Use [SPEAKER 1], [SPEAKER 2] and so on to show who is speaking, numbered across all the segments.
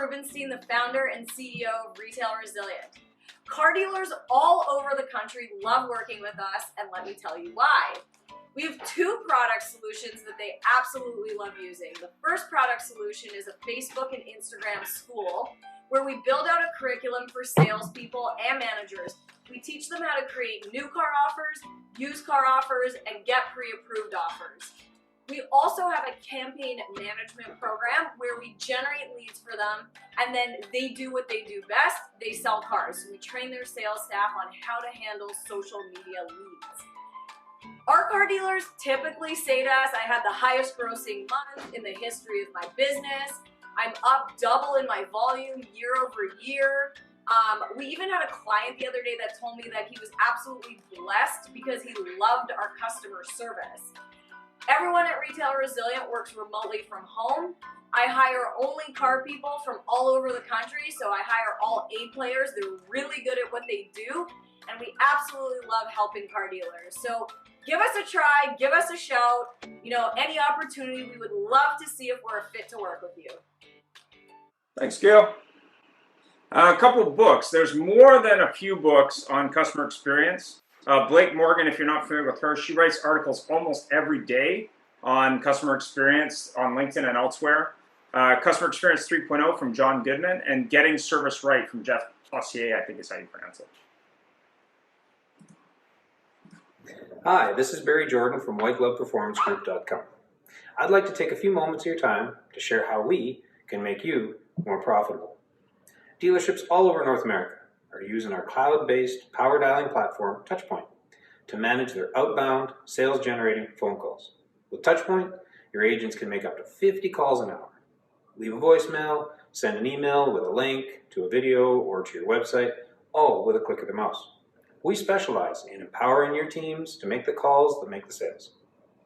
[SPEAKER 1] Rubenstein, the founder and CEO of Retail Resilient. Car dealers all over the country love working with us, and let me tell you why. We have two product solutions that they absolutely love using. The first product solution is a Facebook and Instagram school where we build out a curriculum for salespeople and managers. We teach them how to create new car offers, used car offers, and get pre-approved offers. We also have a campaign management program where we generate leads for them, and then they do what they do best, they sell cars. So we train their sales staff on how to handle social media leads. Our car dealers typically say to us, I had the highest grossing month in the history of my business. I'm up double in my volume year over year. We even had a client the other day that told me that he was absolutely blessed because he loved our customer service. Everyone at Retail Resilient works remotely from home. I hire only car people from all over the country, so I hire all A players. They're really good at what they do, and we absolutely love helping car dealers. So give us a try, give us a shout. You know, any opportunity, we would love to see if we're a fit to work with you.
[SPEAKER 2] Thanks, Gail. A couple of books. There's more than a few books on customer experience. Blake Morgan, if you're not familiar with her, she writes articles almost every day on customer experience on LinkedIn and elsewhere. Customer Experience 3.0 from John Goodman, and Getting Service Right from Jeff Possier, I think is how you pronounce it.
[SPEAKER 3] Hi, this is Barry Jordan from whitegloveperformancegroup.com. I'd like to take a few moments of your time to share how we can make you more profitable. Dealerships all over North America are using our cloud-based power dialing platform, Touchpoint, to manage their outbound sales-generating phone calls. With Touchpoint, your agents can make up to 50 calls an hour. Leave a voicemail, send an email with a link to a video or to your website, all with a click of the mouse. We specialize in empowering your teams to make the calls that make the sales.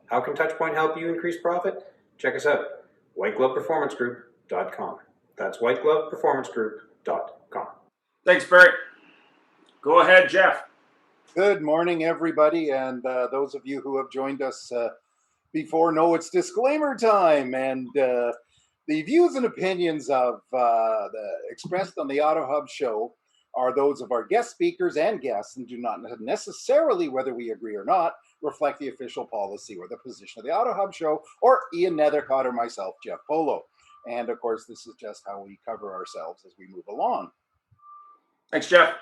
[SPEAKER 3] How can Touchpoint help you increase profit? Check us out, whitegloveperformancegroup.com. That's whitegloveperformancegroup.com.
[SPEAKER 2] Thanks, Barry. Go ahead, Jeff.
[SPEAKER 4] Good morning, everybody, and those of you who have joined us before know it's disclaimer time, and the views and opinions of expressed on the Auto Hub show are those of our guest speakers and guests, and do not necessarily, whether we agree or not, reflect the official policy or the position of the Auto Hub show or Ian Nethercott or myself, Jeff Polo. And of course, this is just how we cover ourselves as we move along.
[SPEAKER 2] Thanks, Jeff.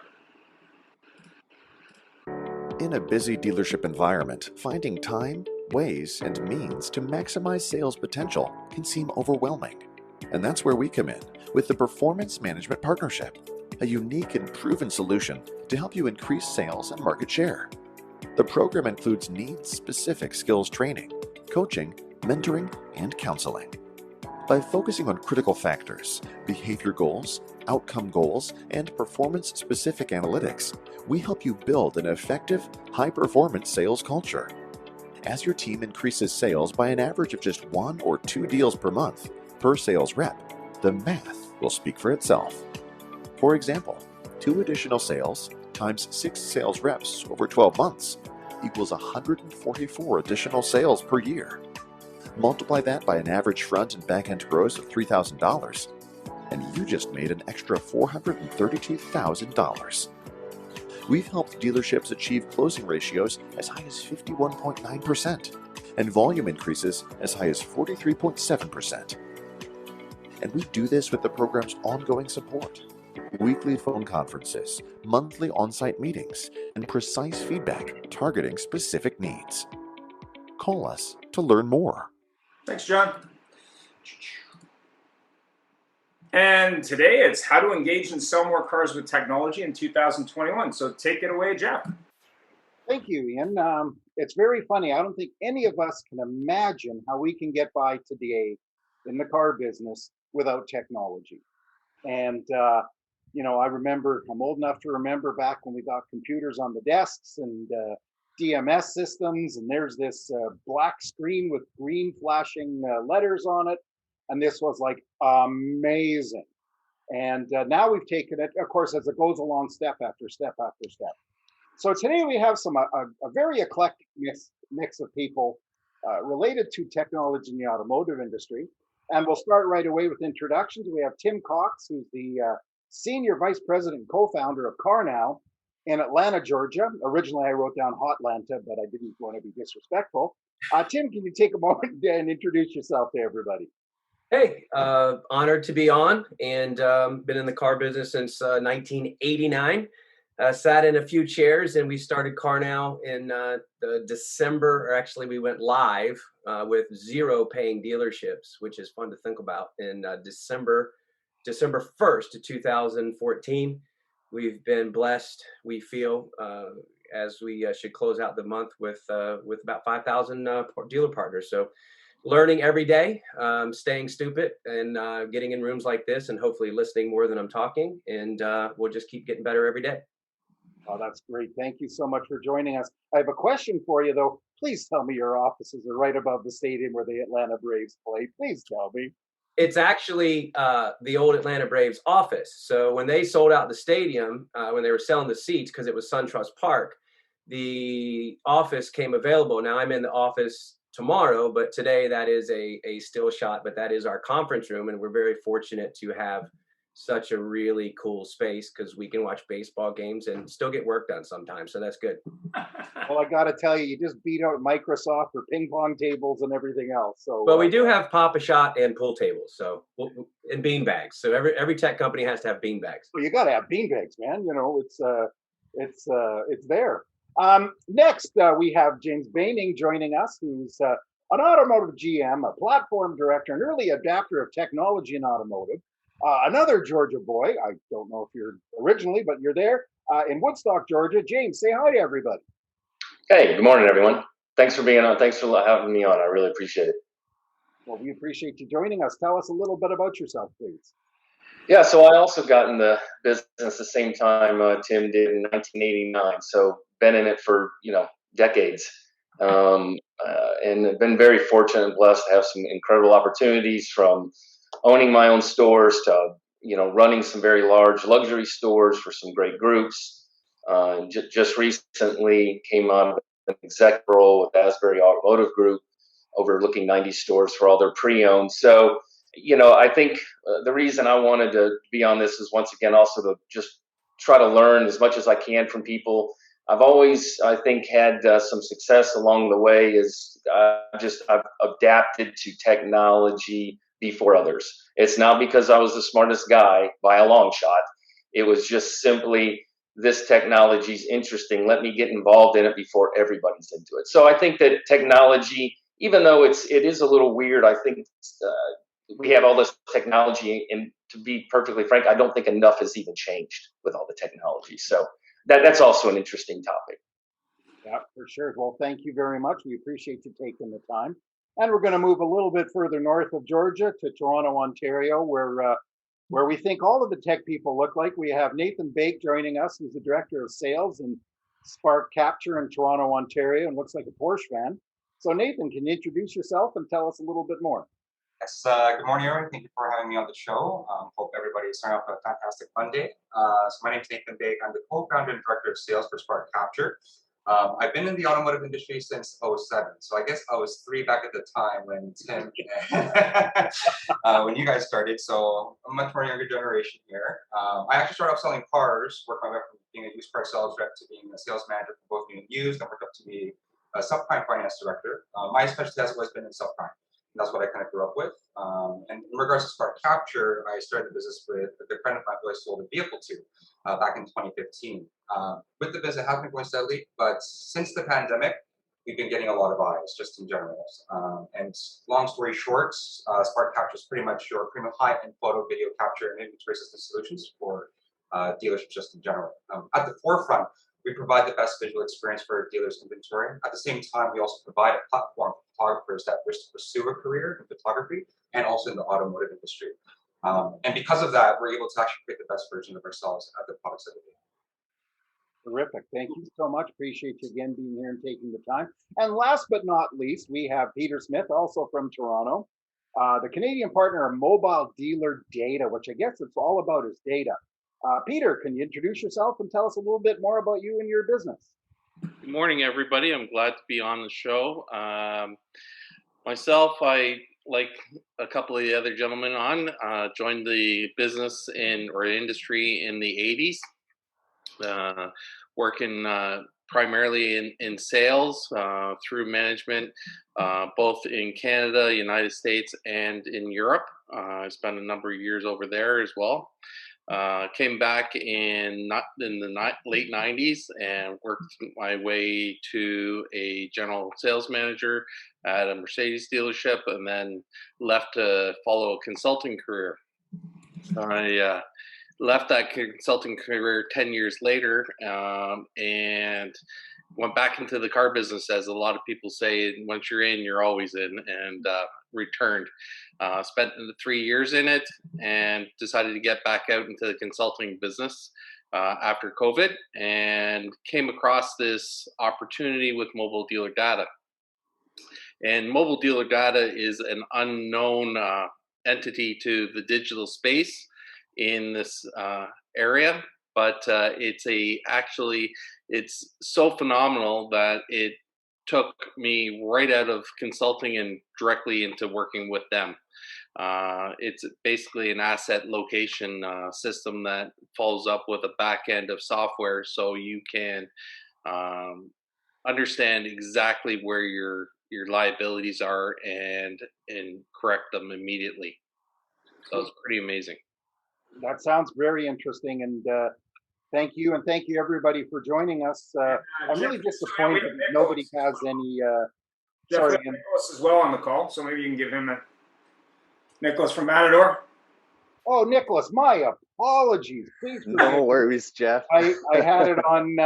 [SPEAKER 5] In a busy dealership environment, finding time, ways, and means to maximize sales potential can seem overwhelming. And that's where we come in with the Performance Management Partnership, a unique and proven solution to help you increase sales and market share. The program includes needs-specific skills training, coaching, mentoring, and counseling. By focusing on critical factors, behavior goals, outcome goals, and performance-specific analytics, we help you build an effective, high-performance sales culture. As your team increases sales by an average of just 1 or 2 deals per month per sales rep, the math will speak for itself. For example, 2 additional sales times 6 sales reps over 12 months equals 144 additional sales per year. Multiply that by an average front and back end gross of $3,000, and you just made an extra $432,000. We've helped dealerships achieve closing ratios as high as 51.9% and volume increases as high as 43.7%. And we do this with the program's ongoing support, weekly phone conferences, monthly on-site meetings, and precise feedback targeting specific needs. Call us to learn more.
[SPEAKER 2] Thanks, John. And today it's how to engage and sell more cars with technology in 2021. So take it away, Jeff.
[SPEAKER 4] Thank you, Ian. It's very funny. I don't think any of us can imagine how we can get by today in the car business without technology. And, I remember, I'm old enough to remember back when we got computers on the desks and DMS systems, and there's this black screen with green flashing letters on it. And this was like amazing. And now we've taken it, of course, as it goes along step after step after step. So today we have a very eclectic mix of people related to technology in the automotive industry. And we'll start right away with introductions. We have Tim Cox, who's the Senior Vice President and co-founder of CarNow in Atlanta, Georgia. Originally, I wrote down Hotlanta, but I didn't want to be disrespectful. Tim, can you take a moment and introduce yourself to everybody?
[SPEAKER 6] Hey, honored to be on, and been in the car business since 1989. Sat in a few chairs, and we started CarNow in the December, or actually we went live with 0 paying dealerships, which is fun to think about, in December 1st of 2014. We've been blessed, we feel, as we should close out the month with about 5,000 dealer partners. So learning every day, staying stupid, and getting in rooms like this, and hopefully listening more than I'm talking. And we'll just keep getting better every day.
[SPEAKER 4] Oh, that's great. Thank you so much for joining us. I have a question for you, though. Please tell me your offices are right above the stadium where the Atlanta Braves play. Please tell me.
[SPEAKER 6] It's actually the old Atlanta Braves office. So when they sold out the stadium, when they were selling the seats, because it was SunTrust Park, the office came available. Now I'm in the office tomorrow, but today that is a still shot, but that is our conference room. And we're very fortunate to have such a really cool space, because we can watch baseball games and still get work done sometimes. So that's good.
[SPEAKER 4] Well, I got to tell you, you just beat out Microsoft for ping pong tables and everything else. So,
[SPEAKER 6] but we do have Pop-A-Shot and pool tables, so and bean bags. So every tech company has to have bean bags.
[SPEAKER 4] Well, you got to have bean bags, man. You know, it's there. Next, we have James Baining joining us, who's an automotive GM, a platform director, an early adapter of technology in automotive. Another Georgia boy. I don't know if you're originally, but you're there in Woodstock, Georgia. James, say hi to everybody.
[SPEAKER 7] Hey, good morning, everyone. Thanks for being on. Thanks for having me on. I really appreciate it.
[SPEAKER 4] Well, we appreciate you joining us. Tell us a little bit about yourself, please.
[SPEAKER 7] Yeah, so I also got in the business the same time Tim did in 1989. So been in it for decades, and been very fortunate and blessed to have some incredible opportunities, from owning my own stores to running some very large luxury stores for some great groups. Just recently came out of an exec role with Asbury Automotive Group, overlooking 90 stores for all their pre-owned. So, I think the reason I wanted to be on this is, once again, also to just try to learn as much as I can from people. I've always, I think, had some success along the way. I've adapted to technology before others. It's not because I was the smartest guy by a long shot. It was just simply, this technology is interesting. Let me get involved in it before everybody's into it. So I think that technology, even though it is a little weird, I think we have all this technology, and to be perfectly frank, I don't think enough has even changed with all the technology. So that's also an interesting topic.
[SPEAKER 4] Yeah, for sure. Well, thank you very much. We appreciate you taking the time. And we're going to move a little bit further north of Georgia to Toronto, Ontario, where we think all of the tech people look like. We have Nathan Bake joining us, who's the Director of Sales and Spark Capture in Toronto, Ontario, and looks like a Porsche fan. So Nathan, can you introduce yourself and tell us a little bit more?
[SPEAKER 8] Yes, good morning, everyone. Thank you for having me on the show. Hope everybody is starting off with a fantastic Monday. So my name is Nathan Bake. I'm the co-founder and director of sales for Spark Capture. I've been in the automotive industry since 2007. So I guess I was 3 back at the time when Tim, when you guys started. So I'm a much more younger generation here. I actually started off selling cars, worked my way from being a used car sales rep to being a sales manager for both new and used, and worked up to be a subprime finance director. My specialty has always been in subprime. That's what I kind of grew up with. And in regards to Spark Capture, I started the business with a good friend of mine who I sold a vehicle to back in 2015. With the business, it has been going steadily, but since the pandemic, we've been getting a lot of eyes just in general. And long story short, Spark Capture is pretty much your premium high-end photo, video capture, and inventory system solutions for dealerships just in general. At the forefront, we provide the best visual experience for dealers' inventory. At the same time, we also provide a platform for photographers that wish to pursue a career in photography and also in the automotive industry. And because of that, we're able to actually create the best version of ourselves at the products that we do.
[SPEAKER 4] Terrific. Thank you so much. Appreciate you again being here and taking the time. And last but not least, we have Peter Smith, also from Toronto, the Canadian partner of Mobile Dealer Data, which I guess it's all about is data. Peter, can you introduce yourself and tell us a little bit more about you and your business?
[SPEAKER 9] Good morning, everybody. I'm glad to be on the show. Myself, I like a couple of the other gentlemen joined the business or industry in the 80s, working primarily in sales through management, both in Canada, United States, and in Europe. I spent a number of years over there as well. Came back in the late 90s and worked my way to a general sales manager at a Mercedes dealership, and then left to follow a consulting career. I left that consulting career 10 years later, and went back into the car business, as a lot of people say, once you're in, you're always in, and returned. Spent 3 years in it and decided to get back out into the consulting business after COVID, and came across this opportunity with mobile dealer data. And mobile dealer data is an unknown entity to the digital space in this area, but it's so phenomenal that it took me right out of consulting and directly into working with them. It's basically an asset location system that follows up with a back end of software, so you can understand exactly where your liabilities are and correct them immediately. So it's pretty amazing.
[SPEAKER 4] That sounds very interesting, and thank you, and thank you everybody for joining us. I'm really disappointed that nobody has any. Sorry,
[SPEAKER 2] Nicholas as well on the call, so maybe you can give him a Nicholas from Matador.
[SPEAKER 4] Oh, Nicholas, my apologies. Please.
[SPEAKER 10] No worries, Jeff.
[SPEAKER 4] I had it on.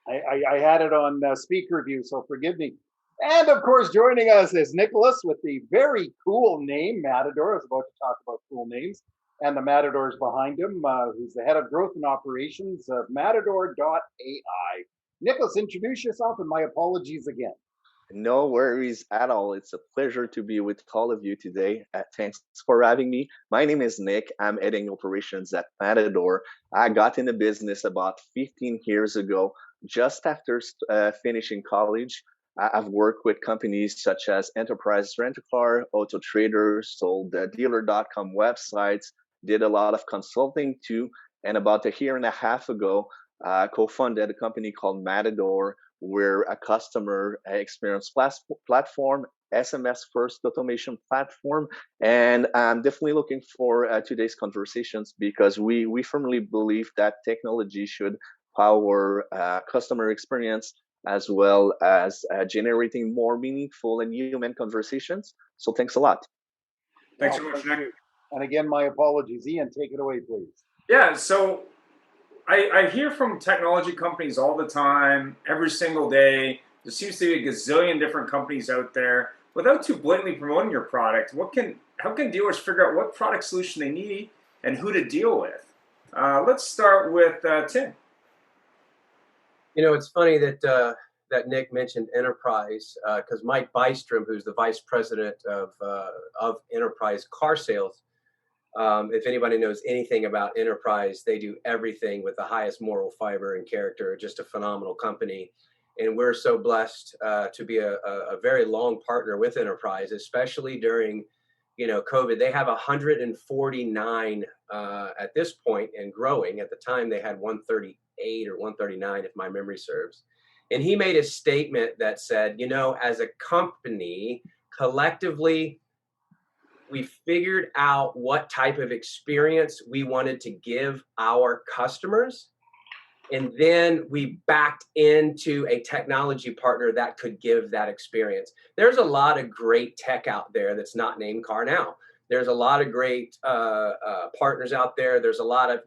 [SPEAKER 4] I had it on speaker view, so forgive me. And of course, joining us is Nicholas with the very cool name Matador. I was about to talk about cool names. And the Matadors behind him, who's the head of growth and operations of Matador.ai. Nicholas, introduce yourself, and my apologies again.
[SPEAKER 10] No worries at all. It's a pleasure to be with all of you today. Thanks for having me. My name is Nick. I'm heading operations at Matador. I got in the business about 15 years ago, just after finishing college. I've worked with companies such as Enterprise Rent-A-Car, Auto Traders, sold dealer.com websites, did a lot of consulting too. And about a year and a half ago, co-funded a company called Matador. We're a customer experience platform, SMS first automation platform. And I'm definitely looking for today's conversations, because we firmly believe that technology should power customer experience, as well as generating more meaningful and human conversations. So thanks a lot.
[SPEAKER 2] Thanks so much, Nick.
[SPEAKER 4] And again, my apologies. Ian, take it away, please.
[SPEAKER 2] Yeah, so I hear from technology companies all the time, every single day. There seems to be a gazillion different companies out there. Without too blatantly promoting your product, how can dealers figure out what product solution they need and who to deal with? Let's start with Tim.
[SPEAKER 6] You know, it's funny that Nick mentioned enterprise, because Mike Bystrom, who's the vice president of enterprise car sales, if anybody knows anything about enterprise, they do everything with the highest moral fiber and character. Just a phenomenal company, and we're so blessed to be a very long partner with enterprise, especially during COVID. They have 149 at this point and growing. At the time, they had 138 or 139, if my memory serves. And he made a statement that said, as a company, collectively, we figured out what type of experience we wanted to give our customers. And then we backed into a technology partner that could give that experience. There's a lot of great tech out there that's not named CarNow. There's a lot of great partners out there. There's a lot of,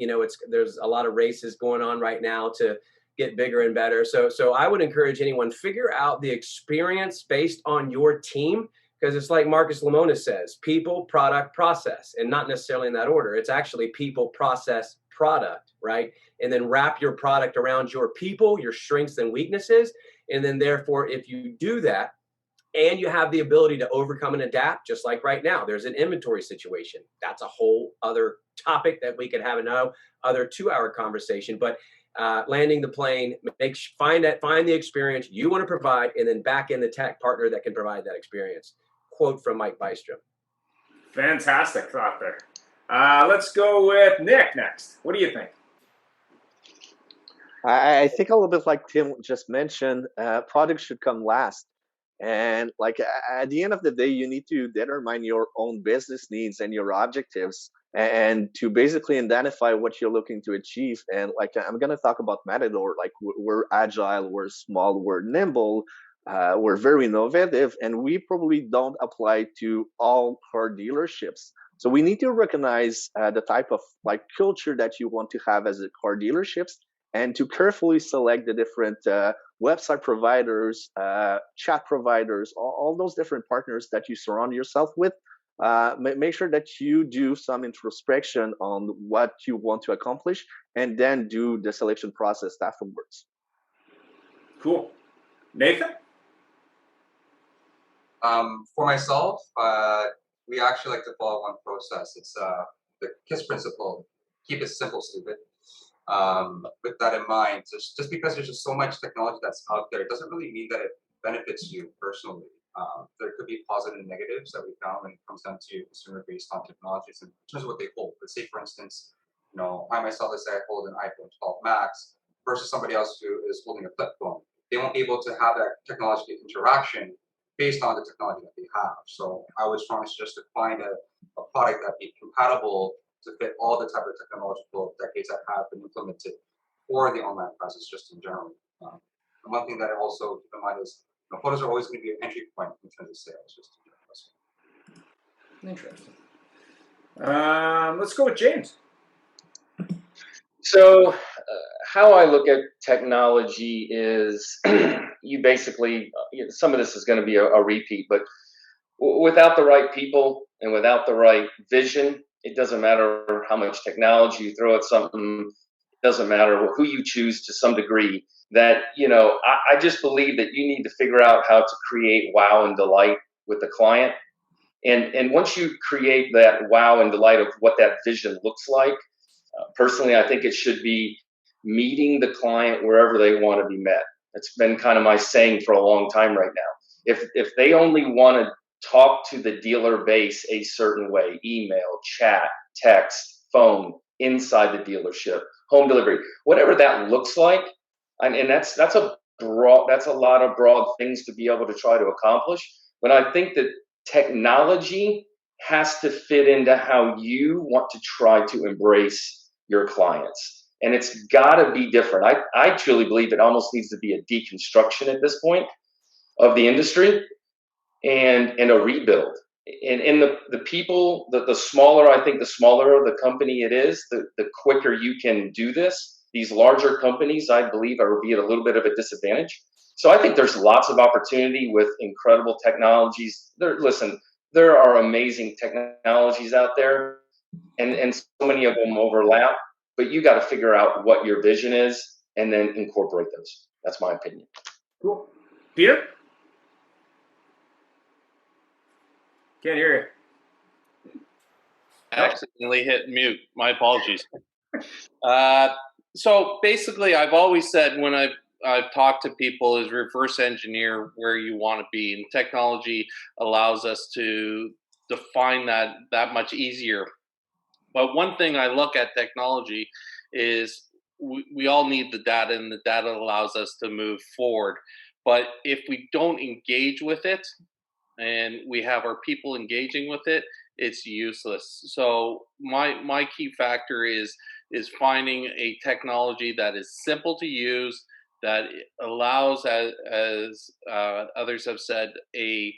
[SPEAKER 6] there's a lot of races going on right now to get bigger and better. So I would encourage anyone, figure out the experience based on your team. Because it's like Marcus Lemonis says, people, product, process, and not necessarily in that order. It's actually people, process, product, right? And then wrap your product around your people, your strengths and weaknesses. And then therefore, if you do that and you have the ability to overcome and adapt, just like right now, there's an inventory situation. That's a whole other topic that we could have another 2-hour conversation. But landing the plane, find the experience you want to provide, and then back in the tech partner that can provide that experience. quote from Mike Bystrom.
[SPEAKER 2] Fantastic thought there. Let's go with Nick next. What do you think?
[SPEAKER 10] I think a little bit like Tim just mentioned, products should come last. And like at the end of the day, you need to determine your own business needs and your objectives and to basically identify what you're looking to achieve. And like I'm going to talk about Matador, like we're agile, we're small, we're nimble, we're very innovative, and we probably don't apply to all car dealerships. So we need to recognize the type of like culture that you want to have as a car dealerships and to carefully select the different website providers, chat providers, all those different partners that you surround yourself with. Make sure that you do some introspection on what you want to accomplish and then do the selection process afterwards.
[SPEAKER 2] Cool. Nathan?
[SPEAKER 8] For myself, we actually like to follow one process. It's the KISS principle. Keep it simple, stupid. With that in mind, just because there's just so much technology that's out there, it doesn't really mean that it benefits you personally. There could be positive and negatives that we found when it comes down to consumer based on technologies in terms of what they hold. Let's say, for instance, I myself, let's say I hold an iPhone 12 Max versus somebody else who is holding a flip phone. They won't be able to have that technological interaction based on the technology that they have. So I would strongly suggest to find a product that be compatible to fit all the type of technological decades that have been implemented for the online presence just in general. And one thing that I also keep in mind is photos are always going to be an entry point in terms of sales. Just
[SPEAKER 2] in general. Interesting. Let's go with James.
[SPEAKER 7] So how I look at technology is you basically, some of this is going to be a repeat, but without the right people and without the right vision, it doesn't matter how much technology you throw at something. It doesn't matter who you choose to some degree. That, I just believe that you need to figure out how to create wow and delight with the client. And once you create that wow and delight of what that vision looks like, personally, I think it should be meeting the client wherever they want to be met. That's been kind of my saying for a long time right now. If they only want to talk to the dealer base a certain way, email, chat, text, phone, inside the dealership, home delivery, whatever that looks like, and that's a lot of broad things to be able to try to accomplish. But I think that technology has to fit into how you want to try to embrace your clients. And it's got to be different. I truly believe it almost needs to be a deconstruction at this point of the industry and a rebuild. And the people, the smaller, I think the smaller the company it is, the quicker you can do this. These larger companies, I believe, will be at a little bit of a disadvantage. So I think there's lots of opportunity with incredible technologies. There are amazing technologies out there, and so many of them overlap, but you got to figure out what your vision is and then incorporate those. That's my opinion.
[SPEAKER 2] Cool. Peter? Can't hear you.
[SPEAKER 9] I accidentally hit mute. My apologies. So basically, I've always said when I've talked to people is reverse engineer where you want to be, and technology allows us to define that much easier. But one thing I look at technology is we all need the data, and the data allows us to move forward. But if we don't engage with it, and we have our people engaging with it, it's useless. So my key factor is finding a technology that is simple to use, that allows, as others have said, a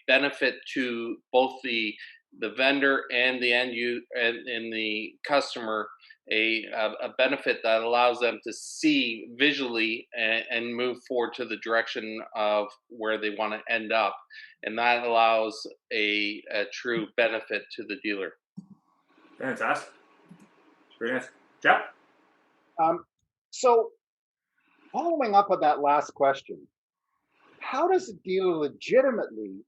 [SPEAKER 9] benefit to both the vendor and the end user and the customer, a benefit that allows them to see visually and move forward to the direction of where they want to end up, and that allows a true benefit to the dealer.
[SPEAKER 2] Fantastic. Very nice. Jeff?
[SPEAKER 4] So following up on that last question, how does a dealer legitimately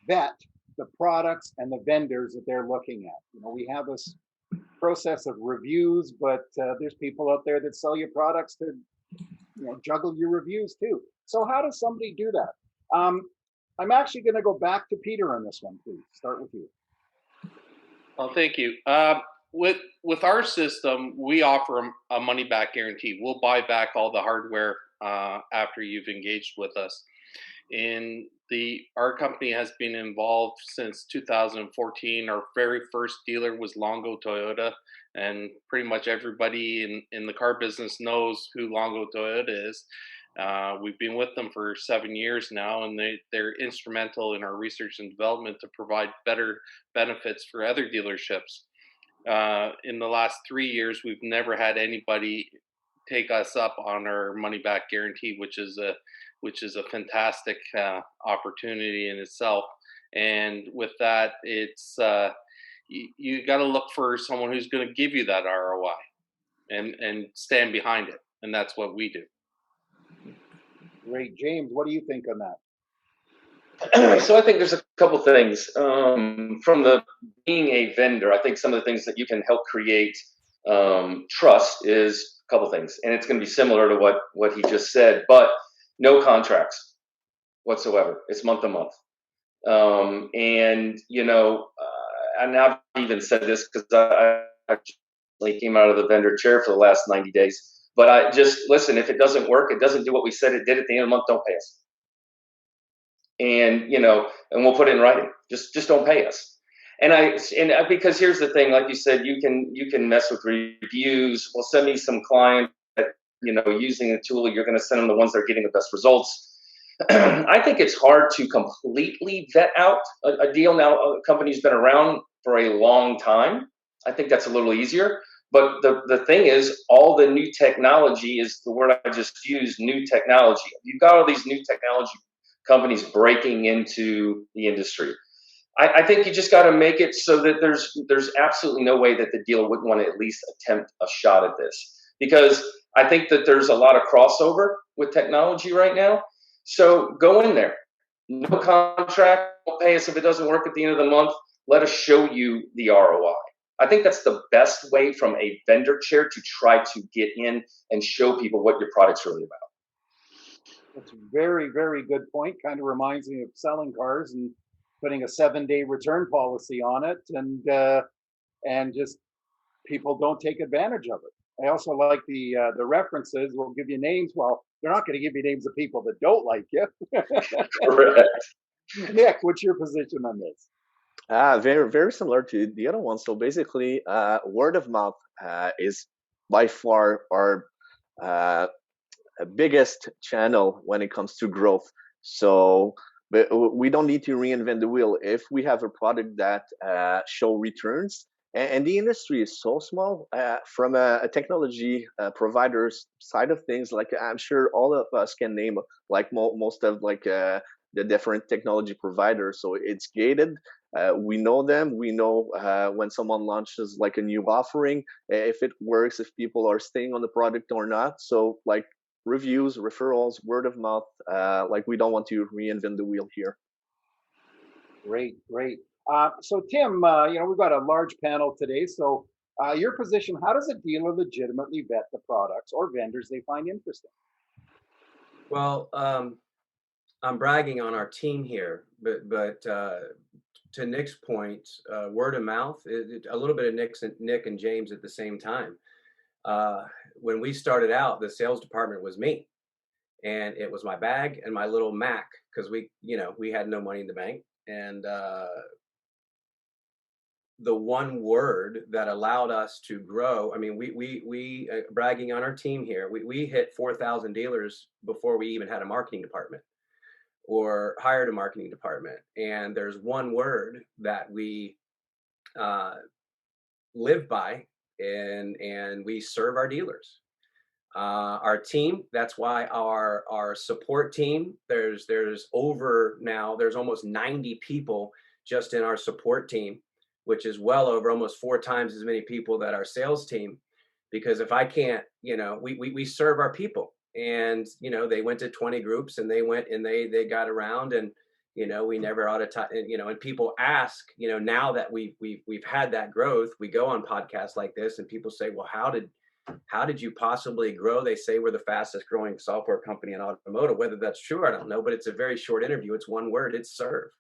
[SPEAKER 4] vet the products and the vendors that they're looking at? We have this process of reviews, but there's people out there that sell you products to juggle your reviews too. So how does somebody do that? I'm actually going to go back to Peter on this one, please. Start with you.
[SPEAKER 9] Well, thank you. With our system, we offer a money back guarantee. We'll buy back all the hardware after you've engaged with us. Our company has been involved since 2014. Our very first dealer was Longo Toyota, and pretty much everybody in the car business knows who Longo Toyota is. We've been with them for 7 years now, and they're instrumental in our research and development to provide better benefits for other dealerships. In the last 3 years, we've never had anybody take us up on our money back guarantee, which is a fantastic opportunity in itself. And with that, it's you got to look for someone who's going to give you that ROI and stand behind it, and that's what we do.
[SPEAKER 4] Great. James, what do you think on that?
[SPEAKER 7] So I think there's a couple things. From being a vendor, I think some of the things that you can help create trust is a couple things, and it's going to be similar to what he just said, but no contracts whatsoever. It's month to month, and and I've even said this because I actually came out of the vendor chair for the last 90 days. But I just listen. If it doesn't work, it doesn't do what we said it did at the end of the month. Don't pay us. And we'll put it in writing. Just don't pay us. Because here's the thing, like you said, you can mess with reviews. Well, send me some client that using the tool. You're going to send them the ones that are getting the best results. I think it's hard to completely vet out a deal. Now, a company's been around for a long time. I think that's a little easier. But the thing is, all the new technology is the word I just used. New technology. You've got all these new technology companies breaking into the industry. I think you just got to make it so that there's absolutely no way that the dealer wouldn't want to at least attempt a shot at this, because I think that there's a lot of crossover with technology right now. So go in there. No contract. Don't pay us if it doesn't work at the end of the month. Let us show you the ROI. I think that's the best way from a vendor chair to try to get in and show people what your product's really about.
[SPEAKER 4] That's a very, very good point. Kind of reminds me of selling cars and putting a 7-day return policy on it, and just people don't take advantage of it. I also like the references. We'll give you names. Well, they're not going to give you names of people that don't like you.
[SPEAKER 7] Correct.
[SPEAKER 4] Nick, what's your position on this?
[SPEAKER 10] Very, very similar to the other one. So basically, word of mouth is by far our biggest channel when it comes to growth. So but we don't need to reinvent the wheel. If we have a product that show returns, and the industry is so small, from a technology provider's side of things, like I'm sure all of us can name like most of the different technology providers. So it's gated. We know them. We know when someone launches like a new offering, if it works, if people are staying on the product or not. So like reviews, referrals, word of mouth, we don't want to reinvent the wheel here.
[SPEAKER 4] Great. So Tim, we've got a large panel today. So your position, how does a dealer legitimately vet the products or vendors they find interesting?
[SPEAKER 6] Well, I'm bragging on our team here, but to Nick's point, word of mouth, a little bit of Nick and James at the same time. When we started out, the sales department was me, and it was my bag and my little Mac, because we had no money in the bank. And the one word that allowed us to grow, I mean, we bragging on our team here, we hit 4,000 dealers before we even had a marketing department or hired a marketing department. And there's one word that we live by, and we serve our dealers. Our team, that's why our support team, there's almost 90 people just in our support team, which is well over almost 4 times as many people that our sales team. Because if I can't, we serve our people, and they went to 20 groups, and they went and they got around, and we never ought to and people ask, now that we've had that growth, we go on podcasts like this, and people say, well, how did how did you possibly grow? They say we're the fastest growing software company in automotive. Whether that's true, I don't know, but it's a very short interview. It's one word, it's serve.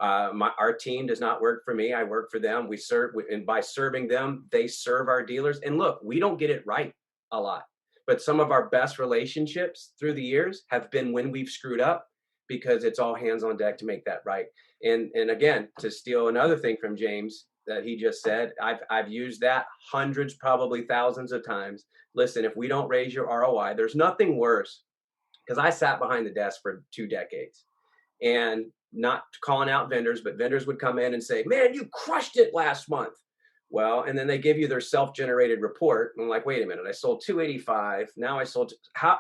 [SPEAKER 6] Our team does not work for me. I work for them. We serve, and by serving them, they serve our dealers. And look, we don't get it right a lot, but some of our best relationships through the years have been when we've screwed up, because it's all hands on deck to make that right. And again, to steal another thing from James that he just said, I've used that hundreds, probably thousands of times. Listen, if we don't raise your ROI, there's nothing worse, because I sat behind the desk for 2 decades, and not calling out vendors, but vendors would come in and say, man, you crushed it last month. Well, and then they give you their self-generated report. And I'm like, wait a minute, I sold 285. Now I sold,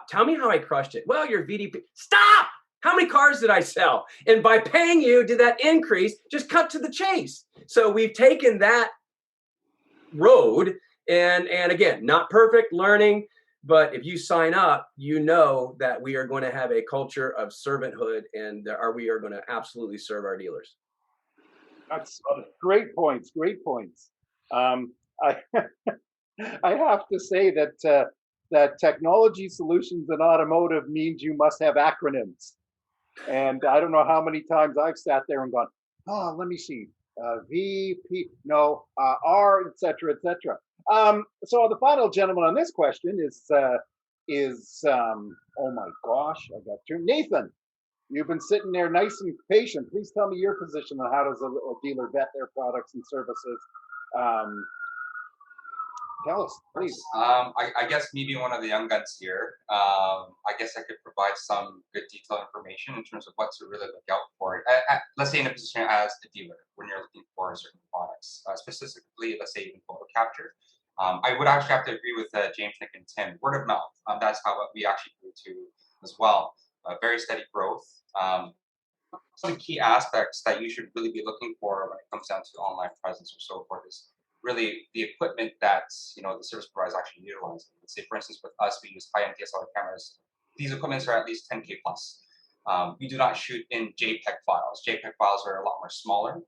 [SPEAKER 6] tell me how I crushed it. Well, your VDP, stop! How many cars did I sell? And by paying you, did that increase? Just cut to the chase. So we've taken that road, and again, not perfect, learning, but if you sign up, you know that we are going to have a culture of servanthood, and we are going to absolutely serve our dealers.
[SPEAKER 4] That's great points. Great points. I I have to say that that technology solutions in automotive means you must have acronyms. And I don't know how many times I've sat there and gone, oh, let me see, VP, no, R, et cetera, et cetera. So the final gentleman on this question is oh my gosh, I got to Nathan. You've been sitting there nice and patient. Please tell me your position on how does a dealer vet their products and services. Tell us, please.
[SPEAKER 8] I guess me being one of the young guns here, I guess I could provide some good detailed information in terms of what to really look out for. Let's say in a position as a dealer when you're looking for certain products, specifically, let's say even photo capture. I would actually have to agree with James, Nick, and Tim. Word of mouth. That's how we actually grew to as well. Very steady growth. Some of the key aspects that you should really be looking for when it comes down to online presence or so forth is really the equipment that the service provider is actually utilizing. Let's say, for instance, with us, we use high-end DSLR cameras. These equipments are at least 10K plus. We do not shoot in JPEG files. JPEG files are a lot more smaller.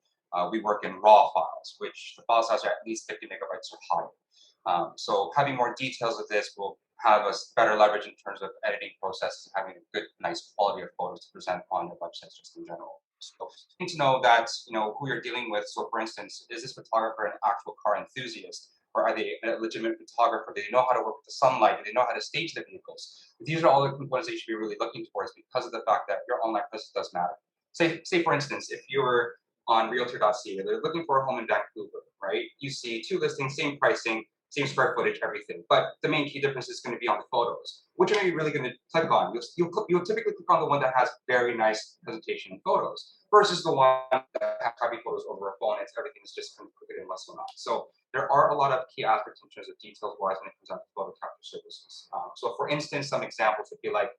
[SPEAKER 8] We work in RAW files, which the file size are at least 50 megabytes or higher. So having more details of this will have us better leverage in terms of editing processes and having a good, nice quality of photos to present on the websites just in general. So you need to know that who you're dealing with. So for instance, is this photographer an actual car enthusiast, or are they a legitimate photographer? Do they know how to work with the sunlight? Do they know how to stage the vehicles? These are all the components that you should be really looking towards, because of the fact that your online presence does matter. Say for instance, if you're on Realtor.ca, they're looking for a home in Vancouver, right? You see 2 listings, same pricing, same square footage, everything. But the main key difference is going to be on the photos. Which one are you really going to click on? You'll typically click on the one that has very nice presentation and photos versus the one that has crappy photos over a phone. Everything is just kind of crooked and less or not. So there are a lot of key aspects in terms of details wise when it comes down to photo capture services. So for instance, some examples would be like,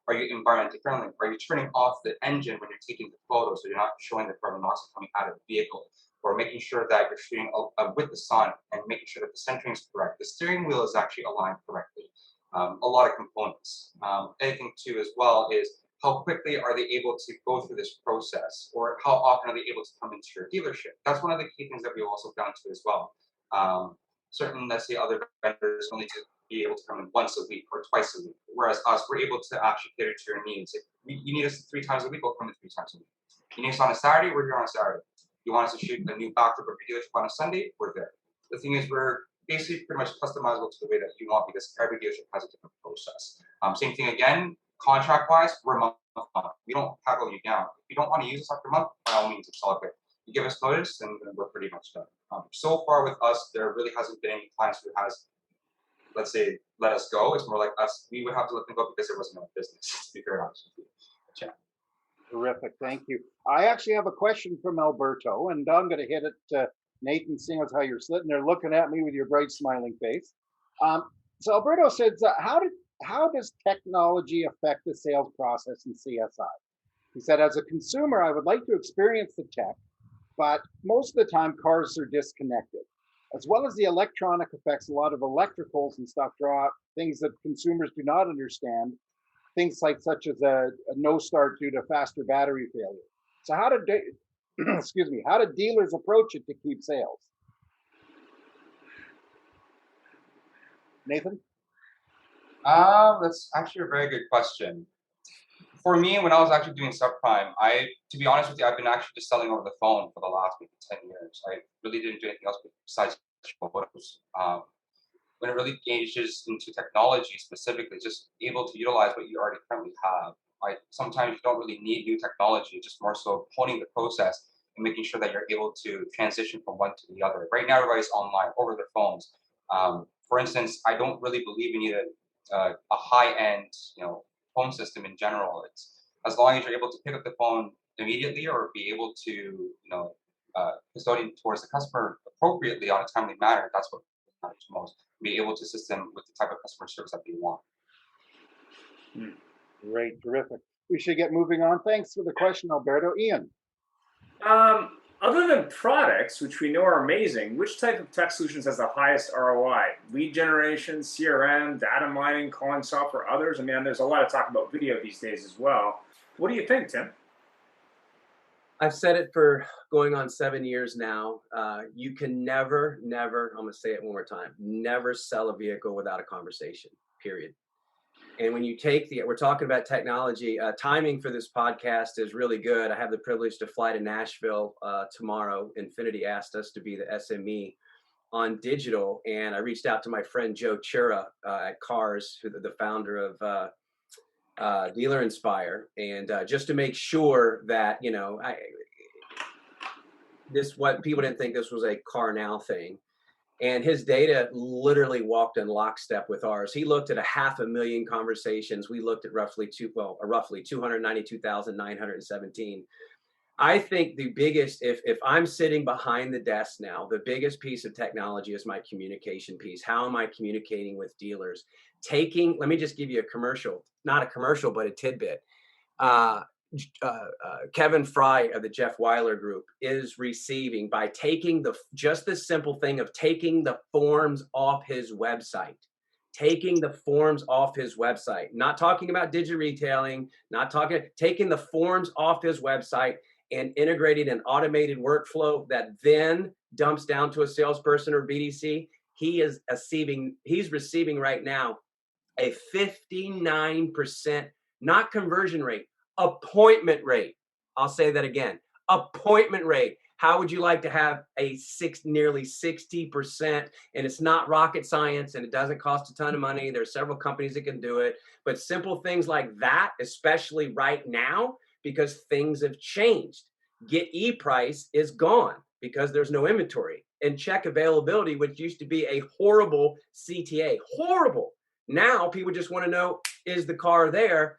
[SPEAKER 8] are you environmentally friendly? Are you turning off the engine when you're taking the photos so you're not showing the carbon monoxide coming out of the vehicle? Or making sure that you're shooting with the sun and making sure that the centering is correct. The steering wheel is actually aligned correctly. A lot of components. Anything too as well is how quickly are they able to go through this process, or how often are they able to come into your dealership? That's one of the key things that we also found too as well. Certain, let's say, other vendors only to be able to come in once a week or twice a week, whereas us, we're able to actually cater to your needs. If you need us 3 times a week, we'll come in 3 times a week. You need us on a Saturday, we're here on a Saturday. You want us to shoot a new backdrop of your dealership on a Sunday, we're there. The thing is, we're basically pretty much customizable to the way that you want, because every dealership has a different process. Same thing again, contract-wise, we're month to month. We don't haggle you down. If you don't want to use us after a month, by all means, it's all good. You give us notice, and we're pretty much done. So far with us, there really hasn't been any clients who has, let's say, let us go. It's more like us, we would have to let them go because there wasn't no business, to be very honest with you. Yeah.
[SPEAKER 4] Terrific, thank you. I actually have a question from Alberto, and I'm going to hit it, Nathan, seeing as how you're sitting there looking at me with your bright smiling face. So Alberto says, how does technology affect the sales process in CSI? He said, as a consumer, I would like to experience the tech, but most of the time cars are disconnected. As well as the electronic effects, a lot of electricals and stuff draw things that consumers do not understand. Things like such as a no start due to faster battery failure. So how did how do dealers approach it to keep sales? Nathan?
[SPEAKER 8] That's actually a very good question. For me, when I was actually doing subprime, to be honest with you, I've been actually just selling over the phone for the last maybe 10 years. I really didn't do anything else besides photos. When it really engages into technology specifically, just able to utilize what you already currently have. Sometimes you don't really need new technology, just more so honing the process and making sure that you're able to transition from one to the other. Right now, everybody's online over their phones. For instance, I don't really believe you need a high-end, phone system in general. It's as long as you're able to pick up the phone immediately or be able to, custodian towards the customer appropriately on a timely manner. That's what matters most. Be able to assist them with the type of customer service that they want.
[SPEAKER 4] Great, terrific. We should get moving on. Thanks for the question, Alberto. Ian?
[SPEAKER 2] Other than products, which we know are amazing, which type of tech solutions has the highest ROI? Lead generation, CRM, data mining, calling software, others? I mean, there's a lot of talk about video these days as well. What do you think, Tim?
[SPEAKER 6] I've said it for going on 7 years now. You can never, I'm going to say it one more time, never sell a vehicle without a conversation, period. And when you we're talking about technology, timing for this podcast is really good. I have the privilege to fly to Nashville tomorrow. Infinity asked us to be the SME on digital. And I reached out to my friend Joe Chura at Cars, who's the founder of Dealer Inspire. And just to make sure that, what people didn't think this was a car now thing. And his data literally walked in lockstep with ours. He looked at 500,000 conversations. We looked at roughly 292,917. I think the biggest, if I'm sitting behind the desk now, the biggest piece of technology is my communication piece. How am I communicating with dealers? Let me just give you a commercial, not a commercial, but a tidbit. Kevin Fry of the Jeff Weiler Group is receiving, by taking just the simple thing of taking the forms off his website, not talking about digital retailing, taking the forms off his website and integrating an automated workflow that then dumps down to a salesperson or BDC. He's receiving right now a 59%, not conversion rate, appointment rate. I'll say that again, appointment rate. How would you like to have nearly 60%? And it's not rocket science and it doesn't cost a ton of money. There's several companies that can do it, but simple things like that, especially right now, because things have changed. Get e-price is gone because there's no inventory, and check availability, which used to be a horrible CTA, horrible. Now people just want to know, is the car there?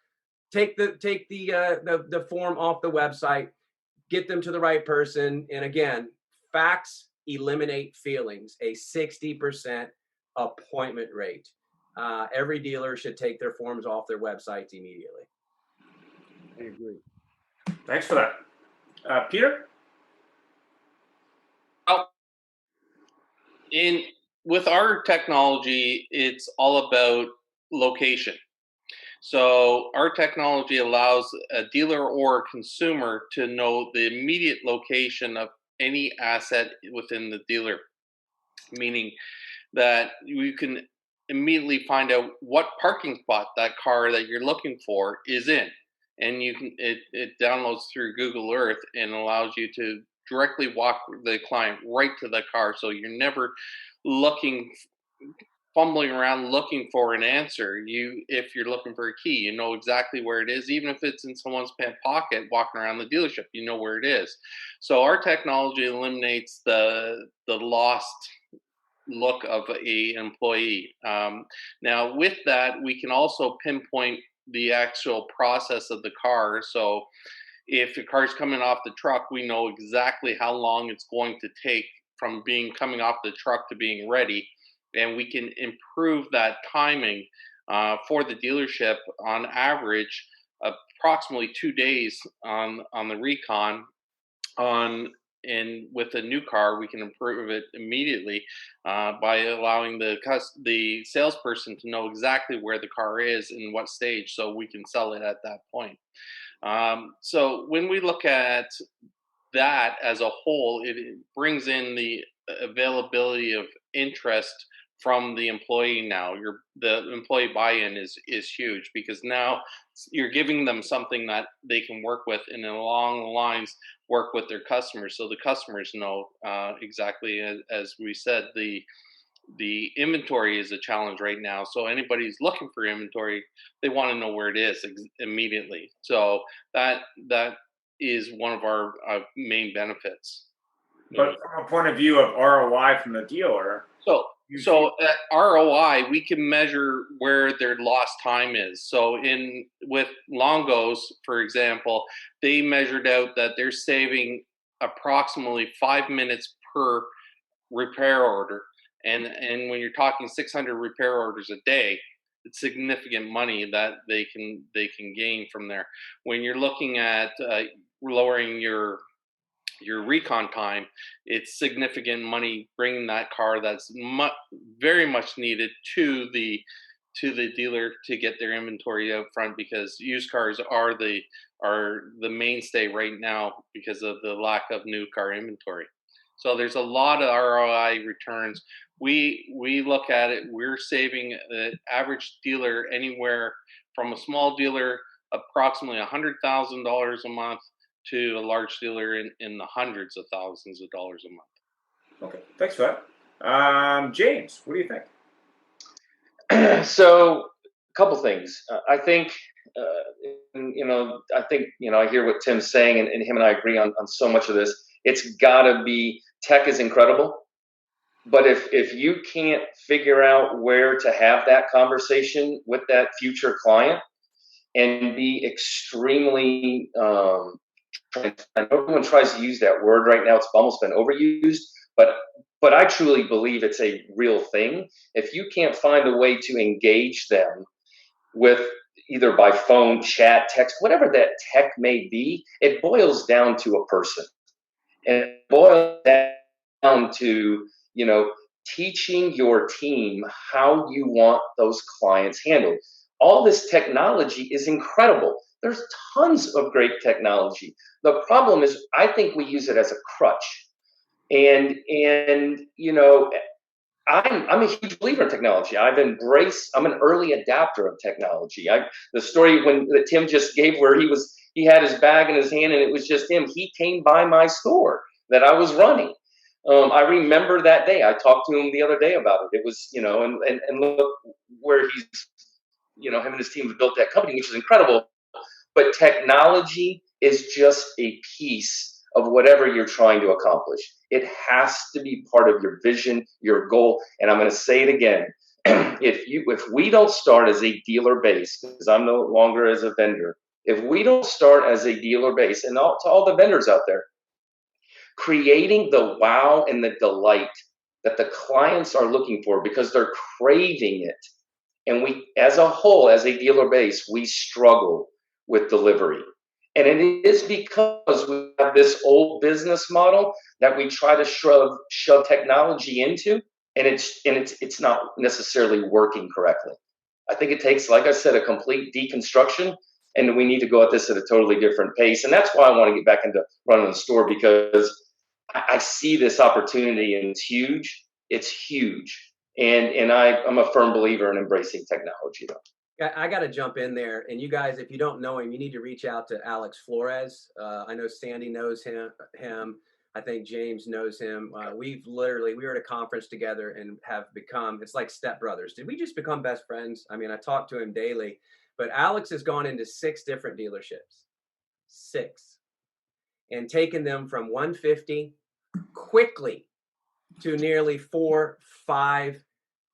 [SPEAKER 6] Take the form off the website, get them to the right person. And again, facts eliminate feelings, a 60% appointment rate. Every dealer should take their forms off their websites immediately.
[SPEAKER 4] I agree.
[SPEAKER 2] Thanks for that. Peter?
[SPEAKER 9] With our technology, it's all about location. So our technology allows a dealer or a consumer to know the immediate location of any asset within the dealer, meaning that you can immediately find out what parking spot that car that you're looking for is in. And it downloads through Google Earth and allows you to directly walk the client right to the car. So you're never fumbling around looking for an answer. If you're looking for a key, you know exactly where it is. Even if it's in someone's pant pocket walking around the dealership, you know where it is. So our technology eliminates the lost look of a employee. Now with that, we can also pinpoint the actual process of the car. So if the car's coming off the truck, we know exactly how long it's going to take from coming off the truck to being ready. And we can improve that timing for the dealership on average, approximately 2 days on the recon. And with a new car, we can improve it immediately by allowing the salesperson to know exactly where the car is and what stage, so we can sell it at that point. So when we look at that as a whole, it brings in the availability of interest from the employee now. The employee buy-in is huge, because now you're giving them something that they can work with, and along the lines work with their customers, so the customers know exactly as we said. The inventory is a challenge right now, so anybody's looking for inventory, they want to know where it is immediately. So that is one of our main benefits.
[SPEAKER 2] But from a point of view of ROI from the dealer,
[SPEAKER 9] so at ROI, we can measure where their lost time is. So with Longos, for example, they measured out that they're saving approximately 5 minutes per repair order. And when you're talking 600 repair orders a day, it's significant money that they can gain from there. When you're looking at lowering your recon time, it's significant money bringing that car that's very much needed to the dealer to get their inventory out front, because used cars are the mainstay right now because of the lack of new car inventory. So there's a lot of ROI returns. We look at it, we're saving the average dealer anywhere from a small dealer approximately $100,000 a month to a large dealer in the hundreds of thousands of dollars a month.
[SPEAKER 2] Okay, thanks for that. James, what do you think?
[SPEAKER 7] So, a couple things. I think, I hear what Tim's saying, and him and I agree on so much of this. It's got to be, tech is incredible, but if you can't figure out where to have that conversation with that future client and be extremely I know everyone tries to use that word right now. It's almost been overused, but I truly believe it's a real thing. If you can't find a way to engage them with either by phone, chat, text, whatever that tech may be, it boils down to a person. And it boils down to, teaching your team how you want those clients handled. All this technology is incredible. There's tons of great technology. The problem is, I think we use it as a crutch. And I'm a huge believer in technology. I'm an early adapter of technology. The story that Tim just gave, where he had his bag in his hand and it was just him. He came by my store that I was running. I remember that day. I talked to him the other day about it. It was, and look where he's, him and his team have built that company, which is incredible. But technology is just a piece of whatever you're trying to accomplish. It has to be part of your vision, your goal. And I'm going to say it again. If we don't start as a dealer base, because I'm no longer as a vendor, if we don't start as a dealer base, and to all the vendors out there, creating the wow and the delight that the clients are looking for because they're craving it. And we, as a whole, as a dealer base, we struggle with delivery. And it is because we have this old business model that we try to shove technology into, and it's not necessarily working correctly. I think it takes, like I said, a complete deconstruction, and we need to go at this at a totally different pace. And that's why I want to get back into running the store, because I see this opportunity, and it's huge. It's huge. And I'm a firm believer in embracing technology, though.
[SPEAKER 6] I got to jump in there. And you guys, if you don't know him, you need to reach out to Alex Flores. I know Sandy knows him. I think James knows him. We were at a conference together and have become, it's like stepbrothers. Did we just become best friends? I mean, I talk to him daily, but Alex has gone into 6 different dealerships, 6, and taken them from 150 quickly to nearly 4, 5.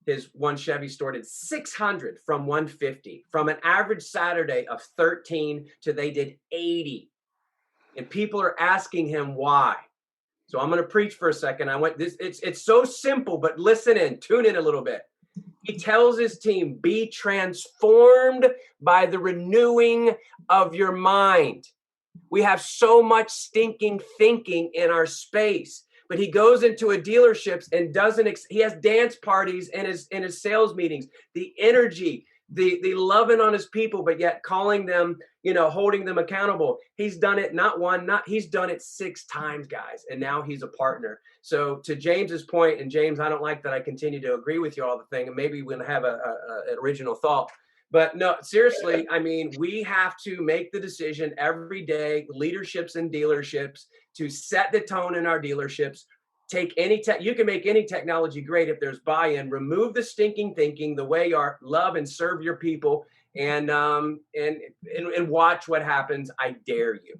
[SPEAKER 6] His one Chevy store did 600 from 150, from an average Saturday of 13 to they did 80. And people are asking him why. So I'm going to preach for a second. It's so simple, but listen in, tune in a little bit. He tells his team, be transformed by the renewing of your mind. We have so much stinking thinking in our space. But he goes into a dealerships and he has dance parties in his sales meetings. The energy, the loving on his people, but yet calling them, holding them accountable. He's done it he's done it 6 times, guys, and now he's a partner. So to James's point, and James, I don't like that I continue to agree with you all the thing, and maybe we'll have an original thought. But no, seriously, I mean, we have to make the decision every day, leaderships and dealerships, to set the tone in our dealerships. Take you can make any technology great if there's buy-in. Remove the stinking thinking, the way you are, love and serve your people, and watch what happens. I dare you.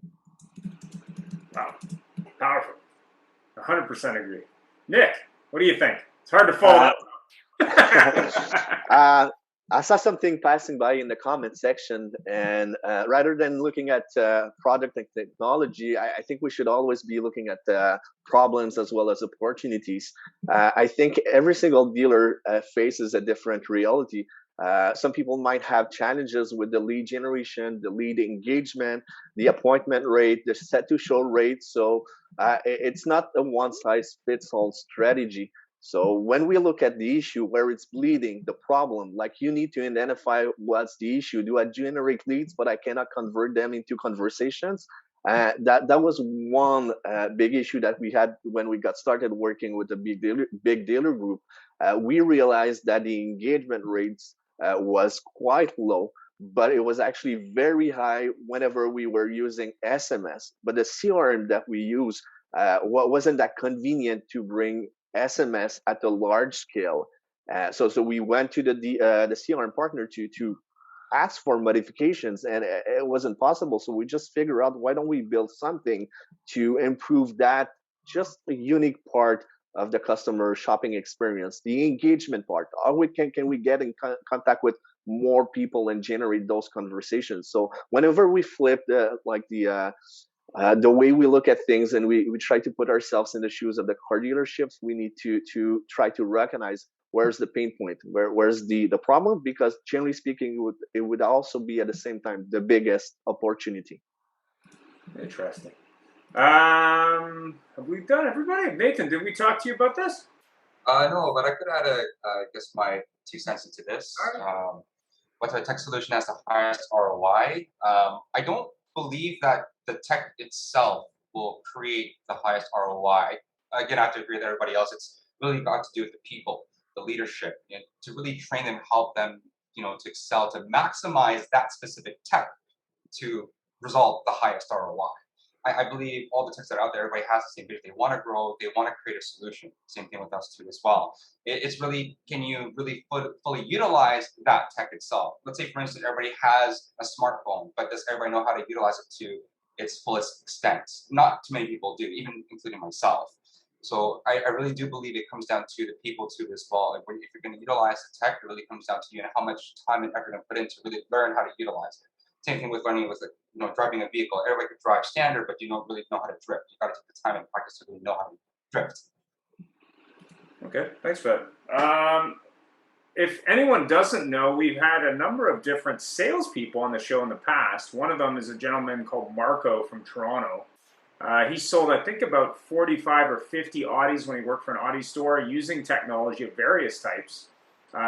[SPEAKER 2] Wow, powerful. 100% agree. Nick, what do you think? It's hard to follow up.
[SPEAKER 10] I saw something passing by in the comment section, and rather than looking at product and technology, I think we should always be looking at problems as well as opportunities. I think every single dealer faces a different reality. Some people might have challenges with the lead generation, the lead engagement, the appointment rate, the set to show rate. So it's not a one size fits all strategy. So when we look at the issue where it's bleeding, the problem, like you need to identify what's the issue. Do I generate leads, but I cannot convert them into conversations? That was one big issue that we had when we got started working with the big dealer group. We realized that the engagement rates was quite low, but it was actually very high whenever we were using SMS. But the CRM that we use wasn't that convenient to bring SMS at a large scale. So we went to the CRM partner to ask for modifications, and it wasn't possible. So we just figured out, why don't we build something to improve that just a unique part of the customer shopping experience, the engagement part. How can we get in contact with more people and generate those conversations? So whenever we flip the way we look at things, and we try to put ourselves in the shoes of the car dealerships, we need to try to recognize where's the pain point, where's the problem, because generally speaking, it would also be at the same time the biggest opportunity.
[SPEAKER 2] Interesting. Have we done everybody? Nathan, did we talk to you about this?
[SPEAKER 8] No, but I could add I guess my 2 cents into this. What's a tech solution has the highest ROI? I don't believe that the tech itself will create the highest ROI. Again, I have to agree with everybody else. It's really got to do with the people, the leadership, to really train them, help them, to excel, to maximize that specific tech to result the highest ROI. I believe all the techs that are out there, everybody has the same vision. They want to grow. They want to create a solution. Same thing with us too as well. It's really, can you really fully utilize that tech itself? Let's say, for instance, everybody has a smartphone, but does everybody know how to utilize it to its fullest extent? Not too many people do, even including myself. So I really do believe it comes down to the people too as well. Like if you're going to utilize the tech, it really comes down to you and how much time and effort you're going to put in to really learn how to utilize it. Same thing with learning with driving a vehicle. Everybody could drive standard, but you don't really know how to drift. You got to take the time and practice to really know how to drift.
[SPEAKER 2] Okay, thanks for that. If anyone doesn't know, we've had a number of different salespeople on the show in the past. One of them is a gentleman called Marco from Toronto. He sold, I think, about 45 or 50 Audis when he worked for an Audi store using technology of various types.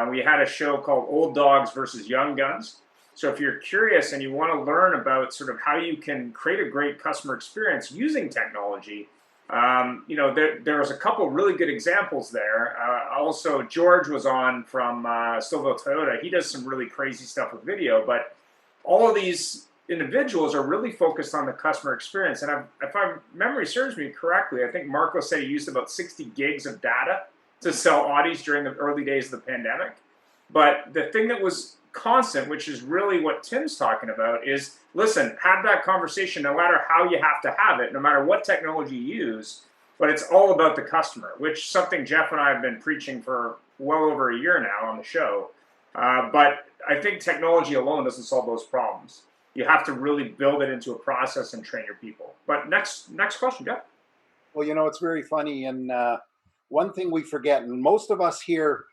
[SPEAKER 2] We had a show called Old Dogs versus Young Guns. So if you're curious and you want to learn about sort of how you can create a great customer experience using technology, there was a couple really good examples there. Also, George was on from Stillville Toyota. He does some really crazy stuff with video, but all of these individuals are really focused on the customer experience. And if my memory serves me correctly, I think Marco said he used about 60 gigs of data to sell Audis during the early days of the pandemic. But the thing that was constant, which is really what Tim's talking about, is listen, have that conversation no matter how you have to have it, no matter what technology you use, but it's all about the customer, which is something Jeff and I have been preaching for well over a year now on the show. But I think technology alone doesn't solve those problems. You have to really build it into a process and train your people. But next question, Jeff.
[SPEAKER 4] Well, it's very funny, and one thing we forget, and most of us here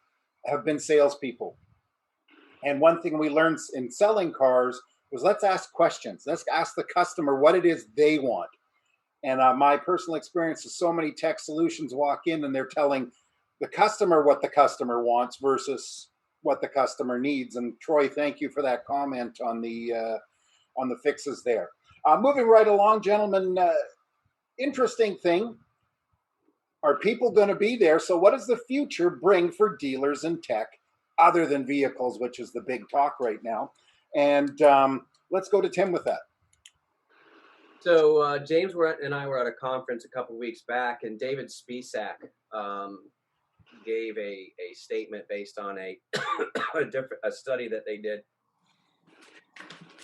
[SPEAKER 4] have been salespeople. And one thing we learned in selling cars was let's ask questions. Let's ask the customer what it is they want. And my personal experience is so many tech solutions walk in and they're telling the customer what the customer wants versus what the customer needs. And Troy, thank you for that comment on the fixes there. Moving right along, gentlemen. Interesting thing. Are people going to be there? So what does the future bring for dealers in tech other than vehicles, which is the big talk right now? And let's go to Tim with that.
[SPEAKER 6] So James and I were at a conference a couple of weeks back, and David Spisak gave a statement based on a study that they did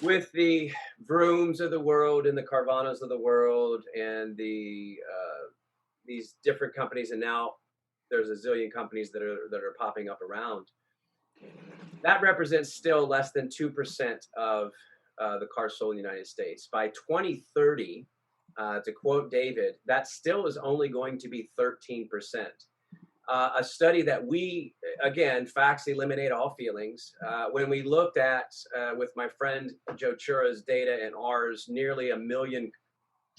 [SPEAKER 6] with the Vrooms of the world and the Carvanas of the world and these different companies, and now there's a zillion companies that are popping up around. That represents still less than 2% of the cars sold in the United States. By 2030, to quote David, that still is only going to be 13%. A study that we, again, facts eliminate all feelings. When we looked at, with my friend Joe Chura's data and ours, nearly 1 million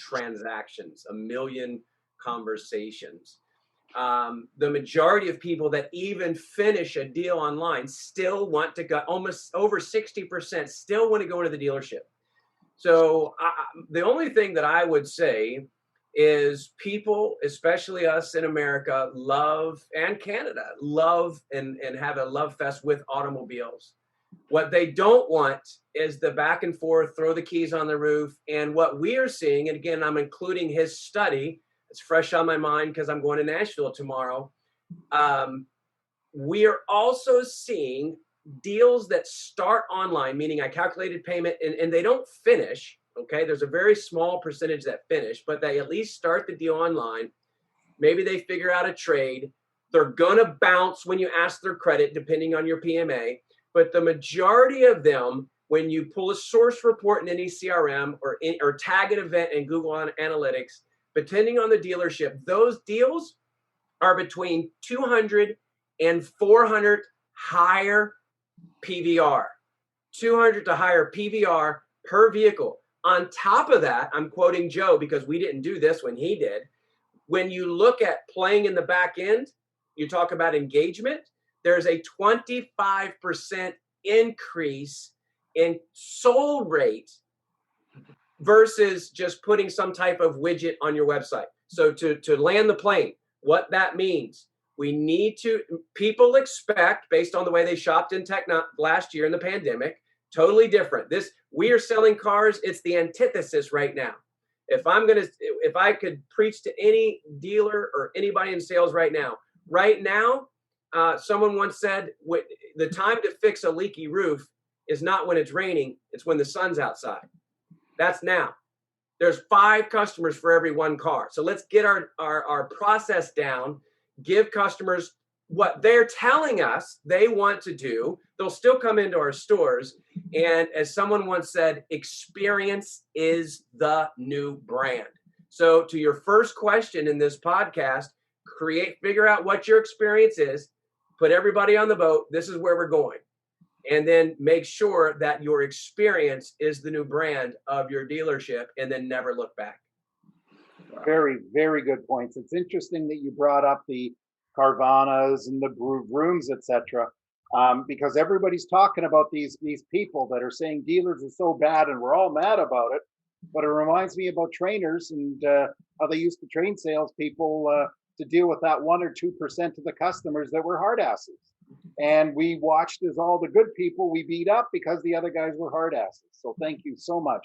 [SPEAKER 6] transactions, 1 million conversations. The majority of people that even finish a deal online still want to go, almost over 60% still want to go into the dealership. So the only thing that I would say is people, especially us in America, love, and Canada, love and have a love fest with automobiles. What they don't want is the back and forth, throw the keys on the roof. And what we are seeing, and again, I'm including his study, it's fresh on my mind because I'm going to Nashville tomorrow. We are also seeing deals that start online, meaning I calculated payment and they don't finish. Okay, there's a very small percentage that finish, but they at least start the deal online. Maybe they figure out a trade. They're going to bounce when you ask their credit, depending on your PMA. But the majority of them, when you pull a source report in any CRM or tag an event in Google Analytics, depending on the dealership, those deals are between 200 and 400 higher PVR, 200 to higher PVR per vehicle. On top of that, I'm quoting Joe because we didn't do this when he did. When you look at playing in the back end, you talk about engagement, there's a 25% increase in sold rate versus just putting some type of widget on your website. So to land the plane, what that means, people expect, based on the way they shopped in tech last year in the pandemic, totally different. We are selling cars. It's the antithesis right now. If I could preach to any dealer or anybody in sales right now, someone once said, the time to fix a leaky roof is not when it's raining, it's when the sun's outside. That's now. There's 5 customers for every 1 car. So let's get our process down, give customers what they're telling us they want to do. They'll still come into our stores. And as someone once said, experience is the new brand. So to your first question in this podcast, figure out what your experience is, put everybody on the boat. This is where we're going. And then make sure that your experience is the new brand of your dealership, and then never look back.
[SPEAKER 4] Very, very good points. It's interesting that you brought up the Carvanas and the Vrooms, etc., because everybody's talking about these people that are saying dealers are so bad, and we're all mad about it. But it reminds me about trainers and how they used to train salespeople to deal with that 1 or 2% of the customers that were hard asses. And we watched as all the good people we beat up because the other guys were hard asses. So thank you so much.